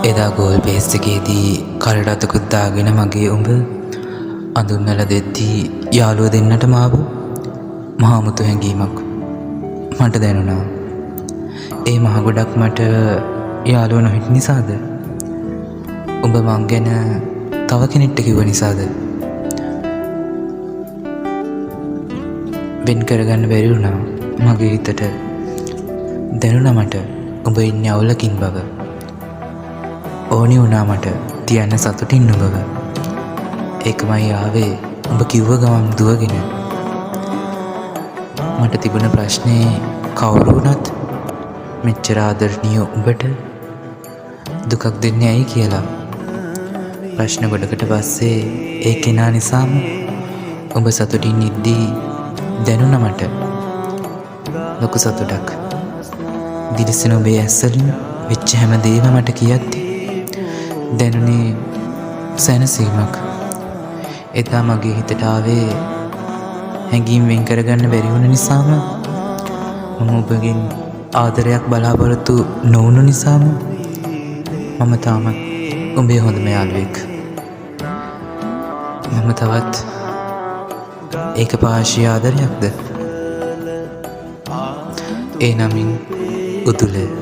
එදා goal base එකේදී කරට අතකුත් දාගෙන මගේ උඹ අඳුන්වලා දෙද්දී යාළුව දෙන්නටම ආපු මහා මුතු හැඟීමක් මට දැනුණා. ඒ මහ ගොඩක් මට යාළුව නොහිටි නිසාද? උඹ මං ගැන තව කෙනෙක්ට කිව්ව නිසාද? වෙන් කරගන්න බැරි වුණා මගේ හිතට. දැනුණා මට උඹ ඉන්නේ අවුලකින් බව. ඕනි වුණා මට තියන්න සතුටින් නුඹව. ඒකමයි ආවේ උඹ කිව්ව ගමන් දුවගෙන. මට තිබුණ ප්‍රශ්නේ කවුරු වුණත් මෙච්චර ආදරණීය උඹට දුකක් දෙන්නේ ඇයි කියලා. ප්‍රශ්න ගොඩකට පස්සේ ඒ කෙනා නිසාම උඹ සතුටින් ඉද්දී දැනුණා මට ලොකු සතුටක්. දිලිසෙන ඔබේ ඇස්වලින් වෙච්ච හැම දේම මට කියද්දි දැනුනේ සැනසීමක්. එදා මගේ හිතට ආවේ හැඟීම් වෙන් කරගන්න බැරි වුණ නිසාම, මම ඔබගෙන් ආදරයක් බලාපොරොත්තු නොවුණු නිසාම මම තාමත් උඹේ හොඳම යාළුවෙක්. මම තවත් ඒක පාර්ශ්වීය ආදරයක්ද? ඒ නමින් උතුල.